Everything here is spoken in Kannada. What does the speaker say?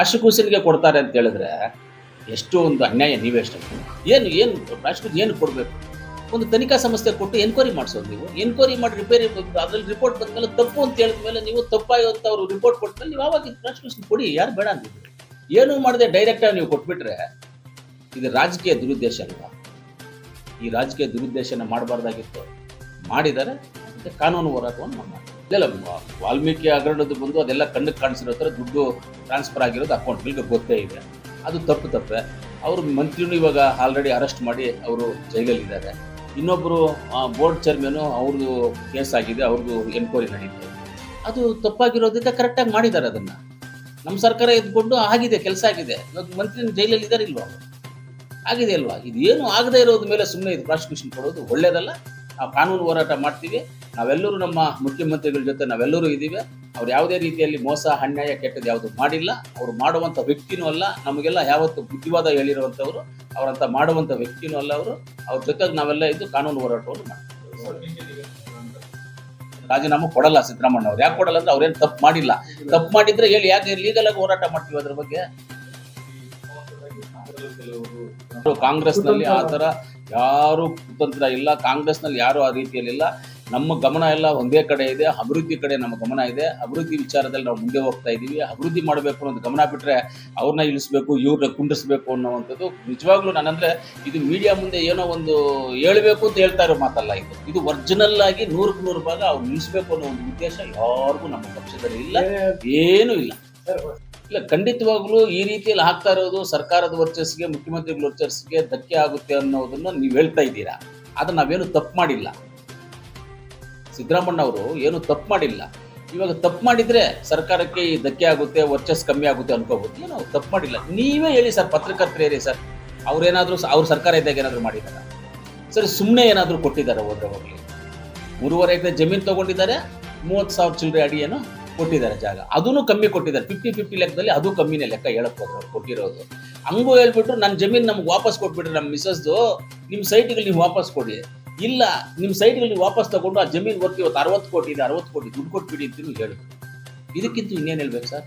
ಪ್ರಾಸಿಕ್ಯೂಷನ್ಗೆ ಕೊಡ್ತಾರೆ ಅಂತ ಹೇಳಿದ್ರೆ ಎಷ್ಟು ಒಂದು ಅನ್ಯಾಯ. ನೀವೆಷ್ಟು ಏನು ಏನು ಪ್ರಾಸಿಕ್ಯೂಷನ್ ಏನು ಕೊಡಬೇಕು? ಒಂದು ತನಿಖಾ ಸಂಸ್ಥೆ ಕೊಟ್ಟು ಎನ್ಕ್ವೈರಿ ಮಾಡಿಸೋದು. ನೀವು ಎನ್ಕ್ವೈರಿ ಮಾಡಿ ರಿಪೇರಿ ಅದ್ರಲ್ಲಿ ರಿಪೋರ್ಟ್ ಬಂದಮೇಲೆ ತಪ್ಪು ಅಂತ ಹೇಳಿದ್ಮೇಲೆ ನೀವು ತಪ್ಪಾಗಿರುವಂಥ ಅವರು ರಿಪೋರ್ಟ್ ಕೊಟ್ಟಮೇಲೆ ನೀವು ಆವಾಗ ಪ್ರಾಸಿಕ್ಯೂಷನ್ ಕೊಡಿ, ಯಾರು ಬೇಡ ಅಂತಿದ್ರು. ಏನೂ ಮಾಡದೆ ಡೈರೆಕ್ಟಾಗಿ ನೀವು ಕೊಟ್ಬಿಟ್ರೆ ಇದು ರಾಜಕೀಯ ದುರುದ್ದೇಶ ಅಲ್ವಾ? ಈ ರಾಜಕೀಯ ದುರುದ್ದೇಶನ ಮಾಡಬಾರ್ದಾಗಿತ್ತು, ಮಾಡಿದ್ದಾರೆ. ಮತ್ತು ಕಾನೂನು ಹೋರಾಟವನ್ನು ನಾವು ಮಾಡ್ತೀವಿ. ಇಲ್ಲ ವಾಲ್ಮೀಕಿ ಹಗರಣದ್ದು ಬಂದು ಅದೆಲ್ಲ ಕಣ್ಣಿಗೆ ಕಾಣಿಸಿರೋ ಥರ ದುಡ್ಡು ಟ್ರಾನ್ಸ್ಫರ್ ಆಗಿರೋದು ಅಕೌಂಟ್ಗಳಿಗೆ ಗೊತ್ತೇ ಇದೆ. ಅದು ತಪ್ಪೆ. ಅವರು ಮಂತ್ರಿನೂ ಇವಾಗ ಆಲ್ರೆಡಿ ಅರೆಸ್ಟ್ ಮಾಡಿ ಅವರು ಜೈಲಲ್ಲಿದ್ದಾರೆ. ಇನ್ನೊಬ್ಬರು ಬೋರ್ಡ್ ಚೇರ್ಮನು ಅವ್ರದ್ದು ಕೇಸ್ ಆಗಿದೆ, ಅವ್ರದ್ದು ಎನ್ಕ್ವೈರಿ ನಡೀತದೆ. ಅದು ತಪ್ಪಾಗಿರೋದ್ರಿಂದ ಕರೆಕ್ಟಾಗಿ ಮಾಡಿದ್ದಾರೆ. ಅದನ್ನು ನಮ್ಮ ಸರ್ಕಾರ ಎದ್ಕೊಂಡು ಆಗಿದೆ, ಕೆಲಸ ಆಗಿದೆ. ಇವಾಗ ಮಂತ್ರಿನ ಜೈಲಲ್ಲಿ ಇದ್ದಾರೆ ಇಲ್ವಾ? ಆಗಿದೆ ಅಲ್ವಾ? ಇದೇನು ಆಗದೆ ಇರೋದ ಮೇಲೆ ಸುಮ್ಮನೆ ಇದು ಪ್ರಾಸಿಕ್ಯೂಷನ್ ಕೊಡೋದು ಒಳ್ಳೇದಲ್ಲ. ನಾವು ಕಾನೂನು ಹೋರಾಟ ಮಾಡ್ತೀವಿ. ನಾವೆಲ್ಲರೂ ನಮ್ಮ ಮುಖ್ಯಮಂತ್ರಿಗಳ ಜೊತೆ ನಾವೆಲ್ಲರೂ ಇದ್ದೀವಿ. ಅವ್ರು ಯಾವುದೇ ರೀತಿಯಲ್ಲಿ ಮೋಸ ಅನ್ಯಾಯ ಕೆಟ್ಟದ್ದು ಯಾವುದು ಮಾಡಿಲ್ಲ. ಅವರು ಮಾಡುವಂಥ ವ್ಯಕ್ತಿನೂ ಅಲ್ಲ. ನಮಗೆಲ್ಲ ಯಾವತ್ತು ಬುದ್ಧಿವಾದ ಹೇಳಿರುವಂಥವ್ರು, ಅವರಂತ ಮಾಡುವಂಥ ವ್ಯಕ್ತಿನೂ ಅಲ್ಲ ಅವರು. ಅವ್ರ ಜೊತೆಗೆ ನಾವೆಲ್ಲ ಇದ್ದು ಕಾನೂನು ಹೋರಾಟವನ್ನು ಮಾಡ್ತೀವಿ. ರಾಜೀನಾಮೆ ಕೊಡಲ್ಲ ಸಿದ್ದರಾಮಣ್ಣ ಅವ್ರು. ಯಾಕೆ ಕೊಡಲ್ಲ ಅಂದ್ರೆ ಅವ್ರೇನು ತಪ್ಪು ಮಾಡಿಲ್ಲ. ತಪ್ಪು ಮಾಡಿದ್ರೆ ಹೇಳಿ, ಯಾಕೆ ಲೀಗಲ್ ಆಗಿ ಹೋರಾಟ ಮಾಡ್ತೀವಿ ಅದ್ರ ಬಗ್ಗೆ. ಕಾಂಗ್ರೆಸ್ನಲ್ಲಿ ಆ ಥರ ಯಾರು ಕುತಂತ್ರ ಇಲ್ಲ. ಕಾಂಗ್ರೆಸ್ನಲ್ಲಿ ಯಾರು ಆ ರೀತಿಯಲ್ಲಿಲ್ಲ. ನಮ್ಮ ಗಮನ ಎಲ್ಲ ಒಂದೇ ಕಡೆ ಇದೆ, ಅಭಿವೃದ್ಧಿ ಕಡೆ ನಮ್ಮ ಗಮನ ಇದೆ. ಅಭಿವೃದ್ಧಿ ವಿಚಾರದಲ್ಲಿ ನಾವು ಮುಂದೆ ಹೋಗ್ತಾ ಇದ್ದೀವಿ. ಅಭಿವೃದ್ಧಿ ಮಾಡಬೇಕು ಅನ್ನೋದು ಗಮನ ಬಿಟ್ಟರೆ ಅವ್ರನ್ನ ಇಳಿಸ್ಬೇಕು, ಇವ್ರನ್ನ ಕುಂಡಿಸ್ಬೇಕು ಅನ್ನೋವಂಥದ್ದು ನಿಜವಾಗ್ಲೂ ನಾನಂದರೆ ಇದು ಮೀಡಿಯಾ ಮುಂದೆ ಏನೋ ಒಂದು ಹೇಳಬೇಕು ಅಂತ ಹೇಳ್ತಾ ಇರೋ ಮಾತಲ್ಲ. ಇದು ಒರಿಜಿನಲ್ ಆಗಿ 100% ಭಾಗ ಅವ್ರು ನಿಲ್ಲಿಸ್ಬೇಕು ಅನ್ನೋ ಒಂದು ಉದ್ದೇಶ ಯಾರಿಗೂ ನಮ್ಮ ಪಕ್ಷದಲ್ಲಿ ಇಲ್ಲ, ಏನೂ ಇಲ್ಲ. ಇಲ್ಲ, ಖಂಡಿತವಾಗ್ಲೂ ಈ ರೀತಿಯಲ್ಲಿ ಆಗ್ತಾ ಇರೋದು ಸರ್ಕಾರದ ವರ್ಚಸ್ಸಿಗೆ, ಮುಖ್ಯಮಂತ್ರಿಗಳ ವರ್ಚಸ್ಸಿಗೆ ಧಕ್ಕೆ ಆಗುತ್ತೆ ಅನ್ನೋದನ್ನು ನೀವು ಹೇಳ್ತಾ ಇದ್ದೀರಾ. ಆದರೆ ನಾವೇನು ತಪ್ಪು ಮಾಡಿಲ್ಲ. ಸಿದ್ದರಾಮಣ್ಣ ಅವರು ಏನು ತಪ್ಪು ಮಾಡಿಲ್ಲ. ಇವಾಗ ತಪ್ಪು ಮಾಡಿದರೆ ಸರ್ಕಾರಕ್ಕೆ ಈ ಧಕ್ಕೆ ಆಗುತ್ತೆ, ವರ್ಚಸ್ ಕಮ್ಮಿ ಆಗುತ್ತೆ ಅನ್ಕೋಬೋದು. ಏನೋ ತಪ್ಪು ಮಾಡಿಲ್ಲ. ನೀವೇ ಹೇಳಿ ಸರ್, ಪತ್ರಕರ್ತರು ಹೇಳಿ ಸರ್, ಅವ್ರೇನಾದರೂ ಅವ್ರ ಸರ್ಕಾರ ಇದ್ದಾಗ ಏನಾದರೂ ಮಾಡಿದ್ದಾರೆ ಸರ್? ಸುಮ್ಮನೆ ಏನಾದರೂ ಕೊಟ್ಟಿದ್ದಾರೆ? ಹೋದ್ರೆ ಹೋಗಲಿ, 3.5 ಎಕರೆ ಜಮೀನು ತೊಗೊಂಡಿದ್ದಾರೆ, 30,000 ಚಿಲ್ಲರೆ ಅಡಿ ಏನೋ ಕೊಟ್ಟಿದ್ದಾರೆ ಜಾಗ. ಅದೂ ಕಮ್ಮಿ ಕೊಟ್ಟಿದ್ದಾರೆ. 50-50 ಲೆಕ್ಕದಲ್ಲಿ ಅದು ಕಮ್ಮಿನೇ ಲೆಕ್ಕ ಹೇಳಕ್ ಹೋದ್ರೆ ಅವ್ರು ಕೊಟ್ಟಿರೋದು. ಹಂಗೂ ಹೇಳ್ಬಿಟ್ರು ನನ್ನ ಜಮೀನು ನಮ್ಗೆ ವಾಪಸ್ ಕೊಟ್ಬಿಟ್ರೆ ನಮ್ಮ ಮಿಸಸ್ದು, ನಿಮ್ಮ ಸೈಟ್ಗಳು ನೀವು ವಾಪಸ್ ಕೊಡಿ. ಇಲ್ಲ, ನಿಮ್ಮ ಸೈಟ್ಗಳು ನೀವು ವಾಪಸ್ ತಗೊಂಡು ಆ ಜಮೀನು ವರ್ತಿ ಇವತ್ತು 60 ಕೋಟಿ ಇದೆ, 60 ಕೋಟಿ ದುಡ್ಡು ಕೊಟ್ಬಿಡಿ ಅಂತ ಹೇಳಿದ್ರು. ಇದಕ್ಕಿಂತ ಇನ್ನೇನು ಹೇಳ್ಬೇಕು ಸರ್?